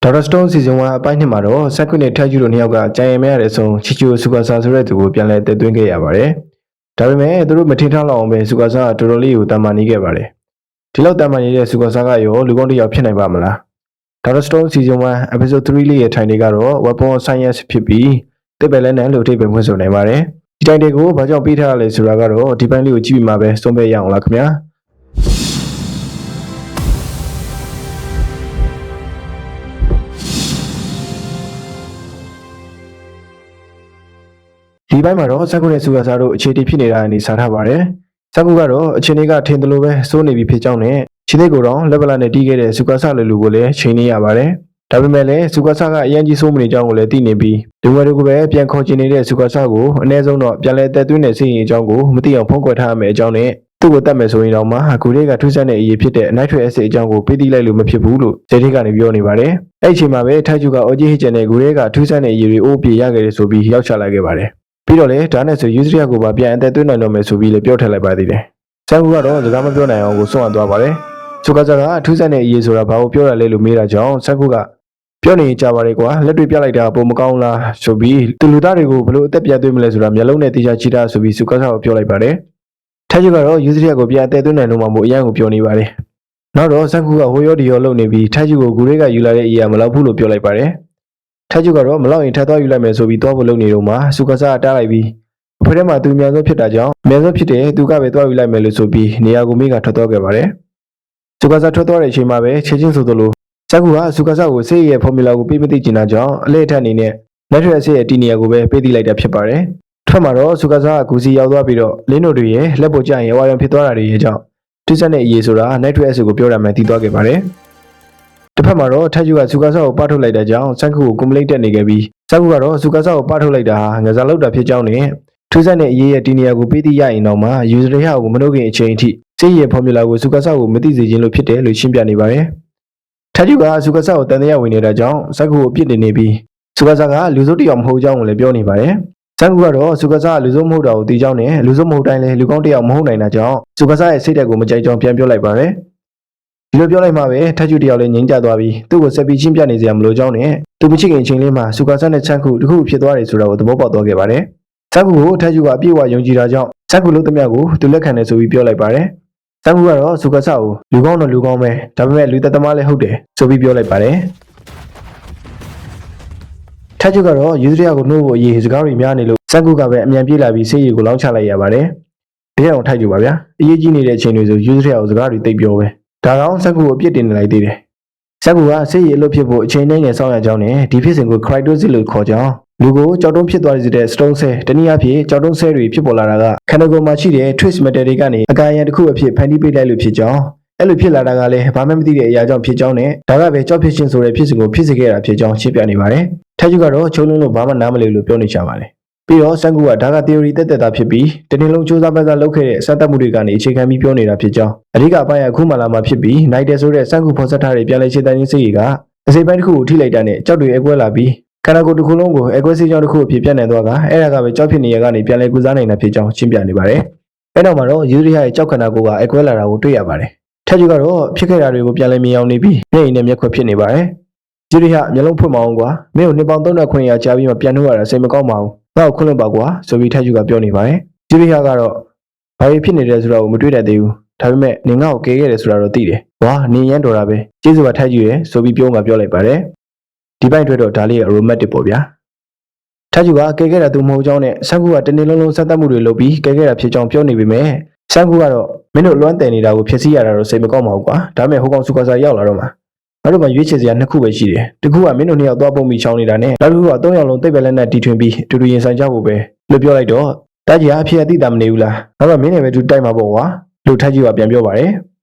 Dr. Stone season 1အပိုင်းနှစ်မှာတော့စက်ကွနဲ့ထက်ကျူတို့နှစ်ယောက်ကကြံရည်မရတဲ့အဆုံးချီချူဆူကာဆာဆိုတဲ့သူကိုပြန်လဲတက်သွင်းခဲ့ရပါတယ်။ဒါပေမဲ့သူတို့မထင်ထားလောက်အောင်ပဲဆူကာဆာကတော်တော်လေးကိုတန်မာနေခဲ့ပါတယ်။ဒီလောက်တန်မာနေတဲ့ဆူကာဆာကရောလူကောင်းတစ်ယောက်ဖြစ်နိုင်ပါမလား။ Dr. Stone season 1 episode 3လေးရဲ့ထိုင်တွေကတော့ weapon of science ဖြစ်ပြီးတစ်ပယ်လက်နက်လို့အထိပ္ပယ်ဖွင့်ဆိုနိုင်ပါတယ်။ဒီတိုင်တွေကိုဘာကြောင့်ပေးထားရလဲဆိုတာကတော့ဒီပိုင်းလေးကိုကြည့်ပြီးမှပဲဆုံးဖြတ်ရအောင်လားခင်ဗျာ။ဒီပိုင်းမှာတော့စက်ကူနဲ့ဆူကာဆာတို့အခြေတီဖြစ်နေတာအနေစားထားပါတယ်။စက်ကူကတော့အချင်းတွေကထင်တယ်လို့ပဲစိုးနေပြီဖြစ်ကြောင်းနဲ့ခြေသေးကိုတော့လက်ပလာနဲ့တီးခဲ့တဲ့ဆူကာဆာလူကိုလည်းချိန်နေရပါတယ်။ဒါပေမဲ့လည်းဆူကာဆာကအရင်ကြီးစိုးမနေကြောင်းကိုလည်းသိနေပြီးလူငယ်တွေကပဲပြန်ခေါ်ချင်နေတဲ့ဆူကာဆာကိုအနည်းဆုံးတော့ပြန်လဲတက်သွင်းတဲ့စီရင်အကြောင်းကိုမသိအောင်ဖုံးကွယ်ထားရမယ်အကြောင်းနဲ့သူ့ကိုတတ်မယ်ဆိုရင်တော့မှဂူတွေကထူးဆန်းတဲ့အရေးဖြစ်တဲ့ nitric acid အကြောင်းကိုပေးသိလိုက်လို့မဖြစ်ဘူးလို့ဂျေဒီကနေပြောနေပါတယ်။အဲ့ဒီအချိန်မှာပဲထိုက်ကျူကအော်ဂျီဟစ်ကျန်တဲ့ဂူတွေကထူးဆန်းတဲ့အရေးတွေအိုးပြေရခဲ့တယ်ဆိုပြီးရောက်ချလာခဲ့ပါတယ်။ပြီးတော့လေဒါနဲ့ဆိုယူစရီယာကိုပါပြန်အသက်သွင်းနိုင်တော့မယ်ဆိုပြီးလည်းပြောထည့်လိုက်ပါသေးတယ်။ဆန်ကူကတော့စကားမပြောနိုင်အောင်ကိုစွန့်အပ်သွားပါတယ်။ဆူကာဆာကထူးဆန်းတဲ့အရေးဆိုတာဘာကိုပြောရလဲလို့မေးတာကြောင့်ဆန်ကူကပြောနေကြပါလေကွာလက်တွေပြလိုက်တာပုံမကောင်းလားဆိုပြီးသူလူသားတွေကိုဘလို့အသက်ပြတ်သွင်းမလဲဆိုတာမျက်လုံးနဲ့တေချာချီတာဆိုပြီးဆူကာဆာကိုပြောလိုက်ပါတယ်။ထိုက်ကျကတော့ယူစရီယာကိုပြန်အသက်သွင်းနိုင်လို့မှမို့အရန်ကိုပြောနေပါတယ်။နောက်တော့ဆန်ကူကဟိုရောဒီရောလုံနေပြီးထိုက်ကျကိုဂူတွေကယူလာတဲ့အရာမလောက်ဘူးလို့ပြောလိုက်ပါတယ်။ထိုက်ကျကတော့မလောက်ရင်ထပ်သွားယူလိုက်မယ်ဆိုပြီးသွားဖို့လုပ်နေတော့မှဆူကာဆာကတားလိုက်ပြီးအဖေထဲမှာသူအများဆုံးဖြစ်တာကြောင့်အများဆုံးဖြစ်တဲ့သူကပဲသွားယူလိုက်မယ်လို့ဆိုပြီးနေရာကိုမိကထွက်သွားခဲ့ပါတယ်။ဆူကာဆာထွက်သွားတဲ့အချိန်မှာပဲချက်ချင်းဆိုသလိုစက်ကူကဆူကာဆာကိုဆေးရဲ့ဖော်မြူလာကိုပေးမသိချင်တာကြောင့်အလဲအထက်အနေနဲ့လက်ထရက်ဆေးရဲ့တီနီယာကိုပဲပေးသိလိုက်တာဖြစ်ပါတယ်။ထွက်မှာတော့ဆူကာဆာကဂူစီရောက်သွားပြီးတော့လင်းတို့တွေရဲ့လက်ပေါ်ကျရင်ဝါရုံဖြစ်သွားတာတွေရဲ့ကြောင့်တူးဆက်တဲ့အရေးဆိုတာနက်ထရက်ဆေးကိုပြောရမှန်းသိသွားခဲ့ပါတယ်။တစ်ဖက်မှာတော့ထက်ကျူကဆူကာဆာကိုပထုတ်လိုက်တဲ့ကြောင့်စက်ကူကိုကွန်ပလိတ်တက်နေခဲ့ပြီးစက်ကူကတော့ဆူကာဆာကိုပထုတ်လိုက်တာဟာငစားလောက်တာဖြစ်ကြောင်းနဲ့ထူးဆန်းတဲ့အရေးရဲ့တီနီယာကိုပေးသိရရင်တော့မှယူဇရီယာကိုမနှုတ်ခင်အချိန်အထိဆေးရဲ့ဖော်မြူလာကိုဆူကာဆာကိုမသိစေခြင်းလို့ဖြစ်တယ်လို့ရှင်းပြနေပါတယ်။ထက်ကျူကဆူကာဆာကိုတန်တရားဝင်နေတာကြောင့်စက်ကူကိုအပြစ်တင်နေပြီးဆူကာဆာကလူစိုးတယောက်မဟုတ်ကြောင်းကိုလည်းပြောနေပါတယ်။စက်ကူကတော့ဆူကာဆာကလူစိုးမဟုတ်တာကိုသိကြောင်းနဲ့လူစိုးမဟုတ်တိုင်းလည်းလူကောင်းတယောက်မဟုတ်နိုင်တာကြောင့်ဆူကာဆာရဲ့စိတ်ဓာတ်ကိုမကြိုက်ကြောင်းပြန်ပြောလိုက်ပါတယ်။ဒီလိုပြောလိုက်မှပဲထက်ကျူတယောက်လည်းငြင်းကြသွားပြီးသူ့ကိုဆက်ပြီးချင်းပြနေစရာမလိုကြောင်းနဲ့သူမချစ်ခင်အချိန်လေးမှာဆူကာဆာနဲ့ချန်ကူတခုဖြစ်သွားတယ်ဆိုတာကိုသဘောပေါက်သွားခဲ့ပါတယ်။စက်ကူကိုထက်ကျူကအပြည့်အဝယုံကြည်တာကြောင့်စက်ကူလို့သမျှကိုသူလက်ခံတယ်ဆိုပြီးပြောလိုက်ပါတယ်။စက်ကူကတော့ဆူကာဆာကိုလူကောင်းတော့လူကောင်းပဲဒါပေမဲ့လူသက်သမားလည်းဟုတ်တယ်ဆိုပြီးပြောလိုက်ပါတယ်။ထက်ကျူကတော့ယူဇရီယာကိုနှိုးဖို့အရေးစကားတွေများနေလို့စက်ကူကပဲအမြန်ပြေးလာပြီးဆေးရည်ကိုလောင်းချလိုက်ရပါတယ်။ဒီအောင်ထိုက်ကြပါဗျာ။အရေးကြီးနေတဲ့အချိန်တွေဆိုယူဇရီယာကိုစကားတွေသိပ်ပြောပဲ။ဒါကောင်စက်ကူကိုအပြစ်တင်နေလိုက်သေးတယ်။စက်ကူကဆေးရည်အလုပ်ဖြစ်ဖို့အချိန်နဲ့ငယ်ဆောင်ရကြောင်းနဲ့ဒီဖြစ်စဉ်ကို critosis လို့ခေါ်ကြောင်းလူကိုကြောက်တုံးဖြစ်သွားတဲ့ stone cell တနည်းအားဖြင့်ကြောက်တုံး cell တွေဖြစ်ပေါ်လာတာကခန္ဓာကိုယ်မှာရှိတဲ့ trace matter တွေကနေအကာအရံတစ်ခုအဖြစ်ဖန်တီးပေးလိုက်လို့ဖြစ်ကြောင်းအဲ့လိုဖြစ်လာတာကလည်းဘာမှမသိတဲ့အရာကြောင့်ဖြစ်ကြောင်းနဲ့ဒါကပဲကြောက်ဖြစ်ခြင်းဆိုတဲ့ဖြစ်စဉ်ကိုဖြစ်စေခဲ့တာဖြစ်ကြောင်းရှင်းပြနေပါတယ်။ထက်ကျူကတော့ချုံလုံးလို့ဘာမှနားမလည်လို့ပြောနေကြပါတယ်။ပြီးတော့စက်ကူကဒါက theory တက်တာဖြစ်ပြီးတနေ့လုံးစူးစမ်းပန်းစားလုပ်ခဲ့တဲ့အစတတ်မှုတွေကနေအခြေခံပြီးပြောနေတာဖြစ်ကြောင်းအဓိကအပိုင်းအခုမှလာမှဖြစ်ပြီး night ဆိုတဲ့စက်ကူဖော်ဆက်ထားတဲ့ပြန်လည်ရှင်းတန်းခြင်းစိတ်ကြီးကအစိပ်ပိုင်းတစ်ခုကိုထိလိုက်တာနဲ့ကြောက်တွေအကွဲလာပြီးခန္ဓာကိုယ်တစ်ခုလုံးကိုအကွဲစေးကြောင်းတစ်ခုအဖြစ်ပြန့်နေသွားကအဲ့ဒါကပဲကြောက်ဖြစ်နေရကနေပြန်လည်ကုစားနိုင်တာဖြစ်ကြောင်းရှင်းပြနေပါတယ်။အဲ့တော့မှတော့ယူရီယာရဲ့ကြောက်ခန္ဓာကိုယ်ကအကွဲလာတာကိုတွေ့ရပါတယ်။ထက်ကျူကတော့ဖြစ်ခဲ့တာတွေကိုပြန်လည်မြင်အောင်နေပြီးမျက်ရည်နဲ့မျက်ခွက်ဖြစ်နေပါတယ်။ယူရီယာမျက်လုံးဖွင့်မအောင်ကွာမင်းကိုနှစ်ပေါင်း300ကြာပြီးမှပြန်နှုတ်ရတာစိတ်မကောင်းပါဘူး။ငါ့ကိုခွင့်လွှတ်ပါကွာဆိုပြီးထက်ကျူကပြောနေပါတယ်။ယူရီယာကတော့ဘာဖြစ်နေတယ်ဆိုတာကိုမတွေ့တတ်သေးဘူး။ဒါပေမဲ့နင်ငါ့ကိုကဲခဲ့တယ်ဆိုတာတော့သိတယ်။ဝါနင်ရမ်းတော်တာပဲကျေးဇူးပါထက်ကျူရဲ့ဆိုပြီးပြောလိုက်ပါတယ်။ဒီပိုင်းတွေ့တော့ဒါလေးရဲ့ romantic ပေါ့ဗျာထက်ကျူကကဲခဲ့တာသူမဟုတ်ကြောင်းနဲ့ဆန်ကူကတနေ့လုံးလုံးစက်တက်မှုတွေလုပ်ပြီးကဲခဲ့တာဖြစ်ကြောင်းပြောနေပေမဲ့ဆန်ကူကတော့မင်းတို့လွမ်းတယ်နေတာကိုဖြစ်စီရတာတော့စိတ်မကောင်းပါဘူးကွာဒါပေမဲ့ဟိုကောင်ဆူကာဆာရောက်လာတော့မှငါတို့မှရွေးချယ်စရာ2ခုပဲရှိတယ်တစ်ခုကမင်းတို့2ယောက်သွားပုံပြီးချောင်းနေတာနဲ့နောက်တစ်ခုက3ယောက်လုံးတိတ်ပဲလက်နဲ့တီထွင်ပြီးတူတူရင်ဆိုင်ကြဖို့ပဲလို့ပြောလိုက်တော့တာကြီးကအဖြစ်အသိတာမနေဘူးလားငါတို့မင်းနဲ့ပဲတူတိုက်မှာပေါ့ကွာလို့ထက်ကျူကပြန်ပြောပါတယ်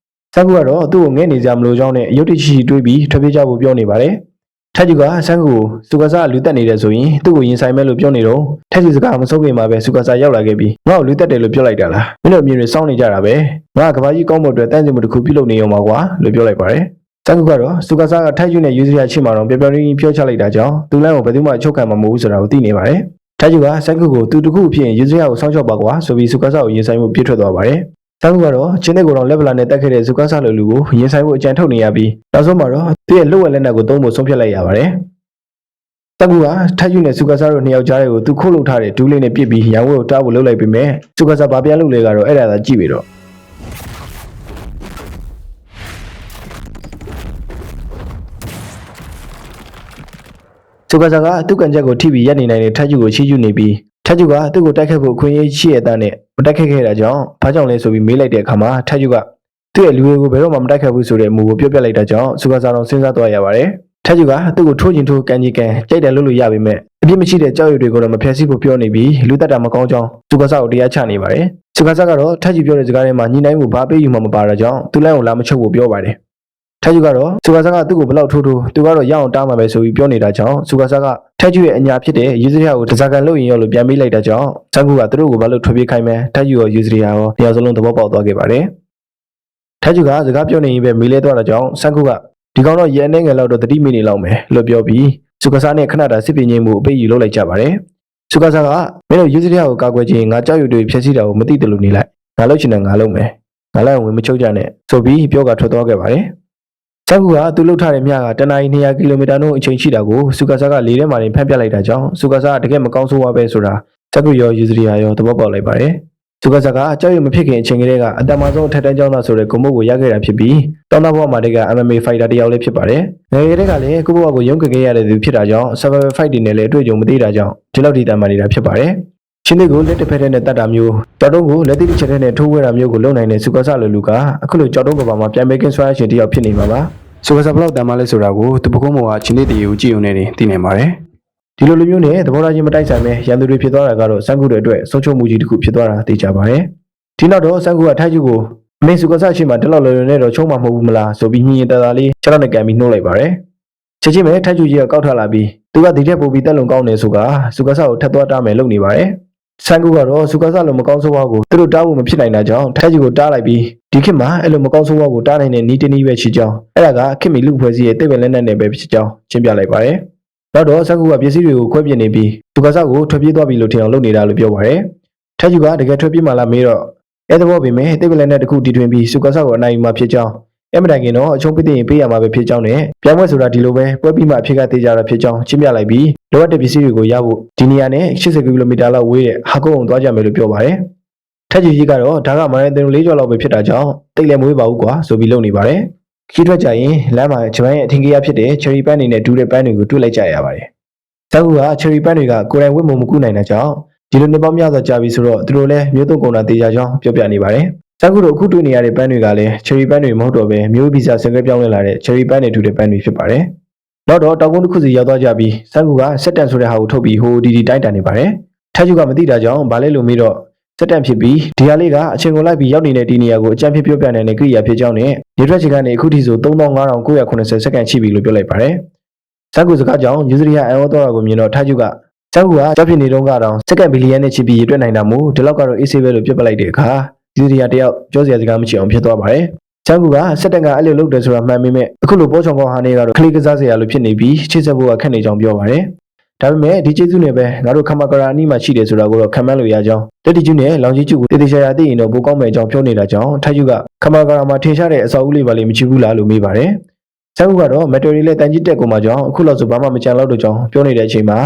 ဆန်ကူကတော့သူ့ကိုငဲ့နေစရာမလိုကြောင်းနဲ့ရုတ်တရှိတွေးပြီးထွက်ပြေးကြဖို့ပြောနေပါတယ်ထက်ကျူကဆန်ကူကိုဆူကာဆာလူတက်နေတယ်ဆိုရင်သူ့ကိုရင်ဆိုင်မဲ့လို့ပြောနေတော့ထက်ကျူစကားမဆုံးခင်မှာပဲဆူကာဆာရောက်လာခဲ့ပြီးငါ့ကိုလူတက်တယ်လို့ပြောလိုက်တာလားမင်းတို့အမြင်တွေစောင်းနေကြတာပဲငါကဘာကြီးကောင်းဖို့အတွက်တန်းစီမှုတစ်ခုပြုလုပ်နေအောင်ပါကွာလို့ပြောလိုက်ပါတယ်ဆန်ကူကတော့ဆူကာဆာကထက်ကျူနဲ့ယူဇရီယာချင်းမှာတော့ပြောရင်းပြောချလိုက်တာကြောင့်သူ့လမ်းကိုဘယ်သူမှချုပ်ခံမှာမဟုတ်ဘူးဆိုတာကိုသိနေပါတယ်ထက်ကျူကဆန်ကူကိုသူတခုအဖြစ်ယူဇရီယာကိုစောင့်ရှောက်ပါကွာဆိုပြီးဆူကာဆာကိုရင်ဆိုင်မှုပြစ်ထွက်သွားပါတယ် စံကူကတော့ချင်းတဲ့ကိုတော့လက်ဗလာနဲ့တက်ခဲ့တဲ့ဇူကာဆာလိုလူကိုရင်ဆိုင်ဖို့အကြံထုတ်နေရပြီးနောက်ဆုံးမှာတော့သူ့ရဲ့လှုပ်ဝက်လက်နက်ကိုသုံးဖို့ဆုံးဖြတ်လိုက်ရပါတယ်စံကူကထက်ယူနဲ့ဇူကာဆာတို့နှစ်ယောက်ကြားတွေကိုသူခုတ်လုထားတဲ့ဒူးလေးနဲ့ပြစ်ပြီးရောင်ဝဲကိုတားဖို့လုပ်လိုက်ပြီးမြဲဇူကာဆာဘာပြန်လုပ်လဲကတော့အဲ့ဒါသာကြည့်ပြီးတော့ဇူကာဆာကသူ့ကန်ချက်ကိုထိပြီးရက်နေနိုင်တဲ့ထက်ယူကိုချီးကျူးနေပြီးထက်ယူကသူ့ကိုတိုက်ခတ်ဖို့အခွင့်အရေးရှိရတဲ့နဲ့မတိုက်ခတ်ခဲ့တာကြောင့်ဘာကြောင့်လဲဆိုပြီးမေးလိုက်တဲ့အခါမှာထက်ယူကသူ့ရဲ့လူတွေကိုဘယ်တော့မှမတိုက်ခတ်ဘူးဆိုတဲ့အမူကိုပြောပြလိုက်တာကြောင့်ဇူကာဆာတော်စဉ်းစားသွားရပါတယ်ထက်ယူကသူ့ကိုထိုးချင်ထိုးကန်ကြီးကန်ကြိုက်တယ်လို့ရပေမဲ့အပြစ်မရှိတဲ့ကြောက်ရွံ့တွေကိုတော့မဖျက်ဆီးဖို့ပြောနေပြီးလူသက်တာမကောင်းကြောင်းဇူကာဆာကိုတရားချနေပါတယ်ဇူကာဆာကတော့ထက်ယူပြောတဲ့စကားထဲမှာညီနိုင်မှုဘာပေးယူမှမပါတာကြောင့်သူ့လမ်းကိုလာမချုပ်ဖို့ပြောပါတယ်ထက်ယူကတော့ဇူကာဆာကသူ့ကိုဘလောက်ထိုးထိုးသူကတော့ရအောင်တားမှာပဲဆိုပြီးပြောနေတာကြောင့်ဇူကာဆာကထက်ယူရဲ့အညာဖြစ်တဲ့ယူဇရီယာကိုတစားကန်လို့ရင်ရောလို့ပြန်ပေးလိုက်တာကြောင့်စံကူကသူတို့ကိုဘာလို့ထွက်ပြေးခိုင်းမှန်းထက်ယူရောယူဇရီယာရောနေရာစလုံးသဘောပေါက်သွားခဲ့ပါတယ်ထက်ယူကစကားပြောနေရင်ပဲမေးလဲသွားတာကြောင့်စံကူကဒီကောင်တော့ရဲနေငယ်လောက်တော့တတိမိနေလောက်မယ်လို့ပြောပြီးဇူကာဆာနဲ့ခဏတာစစ်ပင်ချင်းမှုအပေးယူလုပ်လိုက်ကြပါတယ်ဇူကာဆာကမင်းတို့ယူဇရီယာကိုကာကွယ်ခြင်းငါကြောက်ရွံ့တွေဖျက်ဆီးတာကိုမသိတယ်လို့နေလိုက်ငါလုပ်ချင်တယ်ငါလုပ်မယ်ငါလည်းဝင်မချုပ်ကြနဲ့ဆိုပြီးပြောကထွက်သွားခဲ့ပါတယ်စံကူကသူလှုပ်ထားတဲ့မြကတနအီ200ကီလိုမီတာနှုန်းအချိန်ရှိတာကိုဇူကာဆာကလေထဲမှာနေဖမ်းပြလိုက်တာကြောင့်ဇူကာဆာကတကယ်မကောင်းဆိုးဝါးပဲဆိုတာစံကူရောယူဇရီယာရောသဘောပေါက်လိုက်ပါတယ်ဇူကာဆာကကြောက်ရွံ့မဖြစ်ခင်အချိန်ကလေးကအတမန်ဆုံးအထက်တန်းကျောင်းသားဆိုတဲ့ဂုဏ်ပုတ်ကိုရခဲ့တာဖြစ်ပြီးတောင်းတဘဝမှာတက MMA fighter တယောက်လေးဖြစ်ပါတယ်ငယ်ငယ်တည်းကလည်းကိုဘဝကိုရုန်းကန်ခဲ့ရတဲ့သူဖြစ်တာကြောင့် survival fight တွေနဲ့လည်းအတွေ့အကြုံမသေးတာကြောင့်ဒီလောက်ထိတန်မာနေတာဖြစ်ပါတယ်ချင်းတွေကိုလက်တစ်ဖက်နဲ့တတ်တာမျိုးကြောက်တုံးကိုလက်သီးတစ်ချက်နဲ့ထိုးဝဲတာမျိုးကိုလုပ်နိုင်တဲ့ဇူကာဆာလိုလူကအခုလိုကြောက်တုံးကဘာမှာပြန်ပေးကင်းဆွဲရခြင်းတယောက်ဖြစ်နေမှာပါဇူကာဆာဘလောက်တန်မာလဲဆိုတာကိုသူပကုံးမောကချင်းလေးတည်းကိုကြည့်ုံနဲ့သိနိုင်ပါတယ်ဒီလိုလူမျိုးနဲ့သဘောထားချင်းမတိုက်ဆိုင်ပဲရန်သူတွေဖြစ်သွားတာကတော့စံကူတွေအတွက်ဆုံးချုံမှုကြီးတစ်ခုဖြစ်သွားတာသိကြပါတယ်ဒီနောက်တော့စံကူကထိုက်ကျူကိုအမေဇူကာဆာရှိမှတလောက်လွယ်လွယ်နဲ့တော့ချုံမှမဟုတ်ဘူးမလားဆိုပြီးညင်တသားလေးခြေထောက်နဲ့ကန်ပြီးနှိုးလိုက်ပါတယ်ချက်ချင်းပဲထိုက်ကျူကြီးကကောက်ထလာပြီးသူကဒီထက်ပိုပြီးတက်လုံကောင်းနေဆိုကဇူကာဆာကိုထပ်သွားတားမယ်လုပ်နေပါတယ်စံကူကတော့ဇူကာဆာလိုမကောင်းဆိုးဝါးကိုသူတို့တားဖို့မဖြစ်နိုင်တာကြောင့်ထိုက်ကျူကိုတားလိုက်ပြီးဒီခေတ်မှာအဲ့လိုမကောင်းဆိုးဝါးကိုတားနိုင်တဲ့နီးတနည်းပဲရှိကြောင်းအဲ့ဒါကခေတ်မီလူဖွဲ့စည်းရဲ့တိတ်ပင်လက်နက်နဲ့ပဲဖြစ်ကြောင်းရှင်းပြလိုက်ပါတယ်နောက်တော့စံကူကပစ္စည်းတွေကိုခွဲပြစ်နေပြီးဇူကာဆာကိုထွက်ပြေးသွားပြီလို့ထင်အောင်လုပ်နေတာလို့ပြောပါတယ်ထိုက်ကျူကတကယ်ထွက်ပြေးမှလားမေးတော့အဲ့တော့ပြင်မဲ့တိတ်ပလက်နဲ့တခုတီထွင်ပြီးဇူကာဆာကိုအနိုင်ယူမှဖြစ်ကြောင်းအဲ့မတိုင်ခင်တော့အချုံးပိသိရင်ပေးရမှာပဲဖြစ်ကြောင်းနဲ့ပြောင်းပွဲဆိုတာဒီလိုပဲပွဲပြီးမှအဖြစ်ကသေးကြတာဖြစ်ကြောင်းရှင်းပြလိုက်ပြီးလိုအပ်တဲ့ပစ္စည်းတွေကိုရဖို့ဒီနေရာနဲ့80ကီလိုမီတာလောက်ဝေးတဲ့ဟာကုန်းအောင်သွားကြမယ်လို့ပြောပါတယ်ထက်ကြီးကတော့ဒါကမန်တင်4ကျော်လောက်ပဲဖြစ်တာကြောင့်တိတ်လည်းမွေးပါဘူးကွာဆိုပြီးလုပ်နေပါတယ်ခီးထွက်ကြရင်လမ်းမှာဂျပန်ရဲ့အထင်ကြီးဖြစ်တဲ့ cherry ပန်းတွေနဲ့ဒူးတဲ့ပန်းတွေကိုတွေ့လိုက်ကြရပါတယ်ဇက်ကူက cherry ပန်းတွေကကိုယ်တိုင်ဝတ်မကူနိုင်တဲ့ကြောင့်ဒီလိုနှစ်ပေါင်းများစွာကြာပြီဆိုတော့သူတို့လည်းမျိုးတုံးကုန်တာတေးကြကြောင်းပြောပြနေပါတယ်စံကူတို့အခုတွေ့နေရတဲ့ပန်းတွေကလည်း cherry ပန်းတွေမဟုတ်တော့ဘဲမျိုးဗီဇဆင်ကဲပြောင်းလဲလာတဲ့ cherry ပန်းတွေထူတဲ့ပန်းတွေဖြစ်ပါတယ်။နောက်တော့တောက်ကုန်းတစ်ခုစီရောက်သွားကြပြီးစံကူကစက်တန်ဆိုတဲ့ဟာကိုထုတ်ပြီးဟိုဒီတိုင်းတန်နေပါတယ်။ထက်ကျူကမသိတာကြောင့်ဗာလဲလို့မေးတော့စက်တန်ဖြစ်ပြီးဒီဟာလေးကအချိန်ကိုလိုက်ပြီးရောက်နေတဲ့ဒီနေရာကိုအကြံဖြစ်ပြောပြနိုင်တဲ့ကိရိယာဖြစ်ကြောင်းနဲ့နေထွက်ချေကနေအခုထိဆို35,980စက္ကန့်ရှိပြီလို့ပြောလိုက်ပါတယ်။စံကူစကားကြောင့်ယူဇရီယာအန်အောတော်ကိုမြင်တော့ထက်ကျူကစံကူကကြောက်ဖြစ်နေတော့ကတော့စက္ကန့်ဘီလီယံနဲ့ချီပြီးရတွေ့နိုင်တာမို့ဒီလောက်ကတော့အေးဆေးပဲလို့ပြပလိုက်တဲ့အခါယူဇရီယာတယောက်ပြောစရာစကားမရှိအောင်ဖြစ်သွားပါတယ်။ချန်ကူကစက်တန်ကအဲ့လိုလုပ်တယ်ဆိုတာမှန်ပေမဲ့အခုလိုပေါ်ချောင်ကောင်းဟာနေကတော့ခလီကစားစရာလိုဖြစ်နေပြီးချစ်ဆက်ဖို့ကခက်နေကြောင်းပြောပါတယ်။ဒါပေမဲ့ဒီကျေးဇူးနဲ့ပဲငါတို့ခမကရာအနီးမှာရှိတယ်ဆိုတာကိုတော့ခံမှန်းလို့ရကြောင်းတက်တီကျူးနဲ့လောင်ကြီးကျူကိုတေးသေးချာချာသိရင်တော့ပိုကောင်းမယ်အကြောင်းပြောနေတာကြောင့်ထိုက်ကျူကခမကရာမှာထင်ရှားတဲ့အဆောက်အဦလေးပါလေမချဘူးလားလို့မေးပါတယ်။ချန်ကူကတော့မက်တယ်ရီနဲ့တန်ကြီးတက်ကုန်မှာကြောင်းအခုလောက်ဆိုဘာမှမကြံတော့တော့ကြောင်းပြောနေတဲ့အချိန်မှာ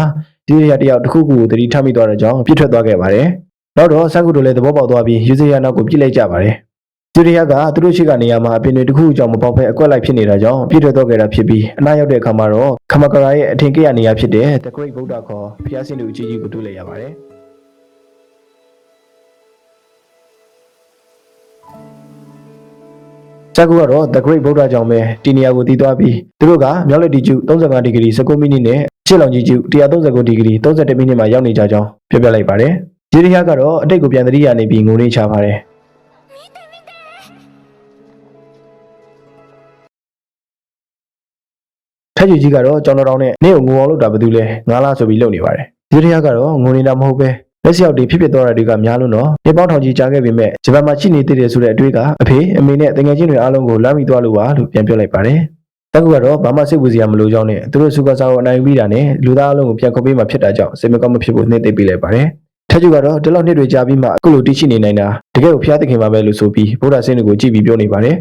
ဒီရတယောက်တစ်ခုခုကိုသတိထားမိသွားတဲ့ကြောင်းပြစ်ထွက်သွားခဲ့ပါတယ်။နောက်တော့စံကူတို့လည်းသဘောပေါက်သွားပြီးယူဇရီယာနောက်ကိုပြစ်လိုက်ကြပါတယ်။ယူဇရီယာကသူတို့ရှိကနေရာမှာအပင်တွေတစ်ခုအကြောင်းမပေါက်ဖဲအကွက်လိုက်ဖြစ်နေတာကြောင့်ပြစ်ထွက်သွားခဲ့တာဖြစ်ပြီးအနားရောက်တဲ့အခါမှာတော့ခမကရာရဲ့အထင်ကြီးနေရာဖြစ်တဲ့ The Great Buddha ခေါ်ဖျားဆင်းသူအကြီးကြီးကိုတွေ့လိုက်ရပါတယ်။စံကူကတော့ The Great Buddha ကြောင့်ပဲဒီနေရာကိုတည်သွားပြီးသူတို့ကမြောက်လက်တီကျူ35ဒီဂရီ19မိနစ်နဲ့ရှစ်လောင်ကြီးကျူ139ဒီဂရီ31မိနစ်မှာရောက်နေကြကြောင်းပြောပြလိုက်ပါတယ်။ယူဇရီယာကတော့အတိတ်ကိုပြန်သတိရနေပြီးငိုနေချပါတယ်။ထက်ကြီးကတော့ကြောင်တော်နဲ့နေကိုငိုအောင်လုပ်တာဘာလို့လဲငါလားဆိုပြီးလုပ်နေပါတယ်။ယူဇရီယာကတော့ငိုနေတာမဟုတ်ပဲလက်လျှောက်တွေဖြစ်သွားတာတွေကများလို့တော့မြေပေါင်းထောင်ကြီးကြားခဲ့ပေမဲ့ဂျပန်မှာရှိနေသေးတယ်ဆိုတဲ့အတွေ့ကအဖေအမေနဲ့တငယ်ချင်းတွေအားလုံးကိုလမ်းမိသွားလို့ပါလို့ပြန်ပြောလိုက်ပါတယ်။တကူကတော့ဘာမှစိတ်ပူစရာမလိုကြောင်းနဲ့သူတို့စုကစားကိုအနိုင်ပြီးတာနဲ့လူသားအလုံးကိုပြန်ခေါ်ပေးမှဖြစ်တာကြောင့်စိတ်မကောင်းမဖြစ်ဖို့နှိမ့်သိပ်ပေးလိုက်ပါတယ် ထက်ကျကတော့ဒီလောက်နှစ်တွေကြာပြီးမှအခုလိုတည်ရှိနေနိုင်တာတကယ်ကိုဖျားသခင်ပါပဲလို့ဆိုပြီးဗုဒ္ဓဆင်းတွေကိုကြည့်ပြီးပြောနေပါတယ်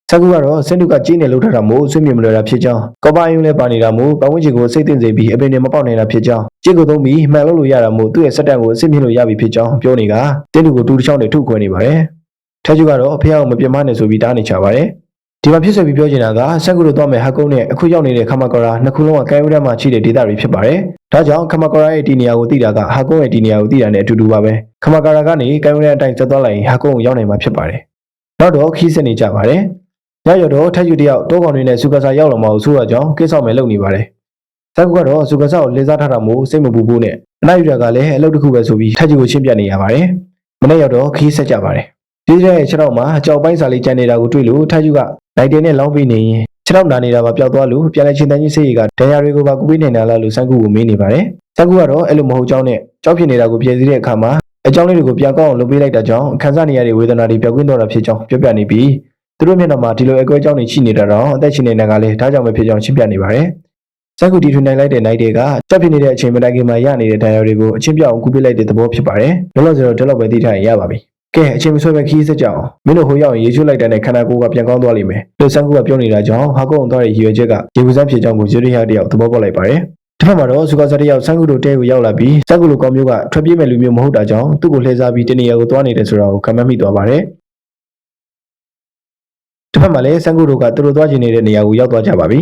ဆကုကတော့ဆင်းတုကကြီးနေလို့ထားတာမို့ဆွေးမြေမလွယ်တာဖြစ်ကြောင်းကောပါယုံလည်းပါနေတာမို့ပတ်ဝန်းကျင်ကိုစိတ်သိမ့်စေပြီးအပင်တွေမပေါက်နိုင်တာဖြစ်ကြောင်းကြည့်ကိုသုံးပြီးမှန်လို့ရတာမို့သူ့ရဲ့စက်တန်ကိုအစ်မြင့်လို့ရပြီဖြစ်ကြောင်းပြောနေကတင်းတူကိုတူတစ်ချောင်းနဲ့ထုခွဲနေပါတယ်ထက်ကျကတော့ဖျားအောင်မပြမနဲ့ဆိုပြီးတားနေချပါတယ်ဒီမှာဖြစ်ဆွေပြီးပြောချင်တာကဆကုတို့တော့မဲ့ဟာကုန်းနဲ့အခုရောက်နေတဲ့ခမကောရာနှစ်ခုလုံးကကဲဝရမှာရှိတဲ့ဒေသတွေဖြစ်ပါတယ်ဒါကြောင့်ခမကောရာရဲ့ဒီနေရာကိုသိတာကဟာကုန်းရဲ့ဒီနေရာကိုသိတာနဲ့အတူတူပါပဲခမကောရာကနေကဲဝရအတိုင်းဆက်သွားလိုက်ရင်ဟာကုန်းကိုရောက်နိုင်မှာဖြစ်ပါတယ်နောက်တော့ခီးစနေကြပါတယ်ညရတော့ထက်ယူတယောက်တောကောင်တွေနဲ့စူကာစာရောက်လာမှကိုဆိုးရကြောင်းကိစ္စမယ်လုပ်နေပါတယ်ဆကုကတော့စူကာစာကိုလေးစားထားတာမို့စိတ်မပူဘူးနဲ့အနားယူတာကလည်းအလုပ်တစ်ခုပဲဆိုပြီးထက်ယူကိုရှင်းပြနေရပါတယ်မနေ့ရောက်တော့ခီးဆက်ကြပါတယ်ဒီတဲ့ခြေထောက်မှာကြောက်ပိုင်းစာလေးကျန်နေတာကိုတွေ့လို့ထက်ယူကလိုက်တင်နဲ့လောင်းပြီးနေရင်ခြေထောက်နာနေတာပါပျောက်သွားလို့ပြန်လဲချင်းတန်းကြီးဆေးရီကဒဏ်ရာတွေကိုပါကူပေးနေတာလားလို့ဆကုကိုမေးနေပါတယ်ဆကုကတော့အဲ့လိုမဟုတ်ကြောင်းနဲ့ကြောက်ဖြစ်နေတာကိုပြေစီတဲ့အခါမှာအကြောင်းလေးတွေကိုပြန်ကောင်းအောင်လုပ်ပေးလိုက်တာကြောင့်ခံစားနေရတဲ့ဝေဒနာတွေပျောက်ကင်းသွားတာဖြစ်ကြောင်းပြောပြနေပြီးသူတို့မျက်နှာမှာဒီလိုအကွဲကြောင်းတွေရှိနေတာတော့အသက်ရှင်နေတာကလည်းဒါကြောင့်ပဲဖြစ်ကြောင်းရှင်းပြနေပါတယ်ဆကုတီထွင်နိုင်လိုက်တဲ့နိုင်တွေကကြောက်ဖြစ်နေတဲ့အချိန်မတိုင်ခင်မှာရနေတဲ့ဒဏ်ရာတွေကိုအချင်းပြောင်းကူပေးလိုက်တဲ့သဘောဖြစ်ပါတယ်လောလောဆယ်တော့ဒီလောက်ပဲသိထားရင်ရပါပြီကဲအချိန်မဆွဲပဲခီးစက်ကြအောင်မင်းတို့ဟိုရောက်ရင်ရေချိုးလိုက်တဲ့နဲ့ခန္ဓာကိုယ်ကပြန်ကောင်းသွားလိမ့်မယ်လို့ဆန်ကူကပြောနေတာကြောင့်ဟာကုန်းသွားတဲ့ရည်ရွယ်ချက်ကရေဘူးစမ်းဖြစ်ကြောင်းကိုယူရီယာတယောက်သဘောပေါက်လိုက်ပါတယ်တစ်ဖက်မှာတော့စူကာစာတယောက်ဆန်ကူတို့တဲကိုရောက်လာပြီးဆန်ကူလိုကောင်မျိုးကထွက်ပြေးမဲ့လူမျိုးမဟုတ်တာကြောင့်သူ့ကိုလှည့်စားပြီးတနေရာကိုသွားနေတယ်ဆိုတာကိုခံမှတ်မိသွားပါတယ်တစ်ဖက်မှာလည်းဆန်ကူတို့ကသူတို့သွားချင်နေတဲ့နေရာကိုရောက်သွားကြပါပြီ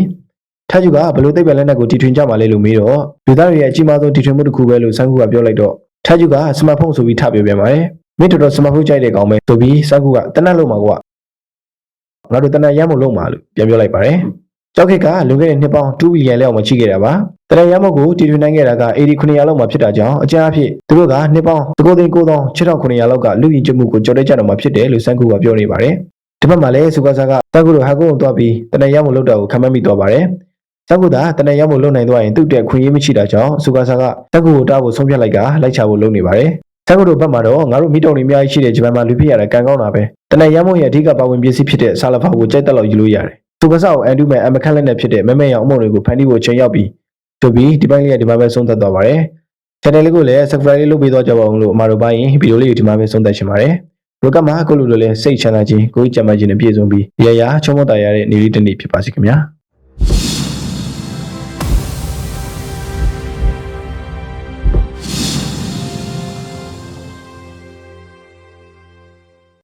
ထက်ကျူကဘလို့သိပ်ပဲလက်နက်ကိုတီထွင်ကြမှာလဲလို့မေးတော့လူသားတွေရဲ့အကြီးမားဆုံးတီထွင်မှုတစ်ခုပဲလို့ဆန်ကူကပြောလိုက်တော့ထက်ကျူကစမတ်ဖုန်းဆိုပြီးထပြောပြန်ပါတယ်မင်းတော်စမတ်ဖုန်းကြိုက်တဲ့ကောင်ပဲဆိုပြီးဆန်ကူကတနတ်လုံးမှာကွာငါတို့တနတ်ရမ်းမလုံးမှာလို့ပြန်ပြောလိုက်ပါတယ်ကျောက်ခက်ကလွန်ခဲ့တဲ့နှစ်ပေါင်း2ဘီလီယံလောက်မှရှိခဲ့တာပါတနတ်ရမ်းမကိုတီထွင်နိုင်ခဲ့တာက8900လောက်မှဖြစ်တာကြောင့်အကြမ်းအဖြစ်သူတို့ကနှစ်ပေါင်း9,900လောက်ကလူရင်ကျမှုကိုကြော်တဲ့ကြတော့မှဖြစ်တယ်လို့ဆန်ကူကပြောနေပါတယ်ဒီဘက်မှာလည်းစူကာစာကဆန်ကူတို့ဟာကုန်းကိုသွားပြီးတနတ်ရမ်းမလုံးတာကိုခံမှတ်မိသွားပါတယ်ဆန်ကူကတနတ်ရမ်းမလုံးနိုင်သွားရင်သူ့တဲ့ခွင့်ရမရှိတာကြောင့်စူကာစာကဆန်ကူကိုတားဖို့ဆုံးဖြတ်လိုက်ကလိုက်ချဖို့လုပ်နေပါတယ်ဆန်ကူတို့ဘက်မှာတော့ငါတို့မိတုံတွေအများကြီးရှိတဲ့ဂျပန်မှာလူဖြစ်ရတဲ့ကန်ကောင်းတာပဲတနက်ရမ်းမုံရဲ့အဓိကပါဝင်ပစ္စည်းဖြစ်တဲ့ဆာလဖာကိုကြိုက်တက်လောက်ယူလို့ရတယ်သူကစားကိုအန်တူမဲ့အမခက်လက်နဲ့ဖြစ်တဲ့မဲမဲရောင်အမုံတွေကိုဖန်တီးဖို့ချိန်ရောက်ပြီးဆိုပြီးဒီပိုင်းလေးကဒီမှာပဲဆုံးသက်သွားပါတယ် channel လေးကိုလည်း subscribe လေးလုပ်ပေးသွားကြပါဦးလို့အမှာတို့ပိုင်းဗီဒီယိုလေးကိုဒီမှာပဲဆုံးသက်ရှင်ပါတယ်ဘလောကမှာကိုလိုလိုလည်းစိတ်ချမ်းသာခြင်းကိုယ်ကြမ်းမှခြင်းနဲ့ပြည့်စုံပြီးရရချုံမတာရတဲ့နေလေးတစ်နေ့ဖြစ်ပါစေခင်ဗျာ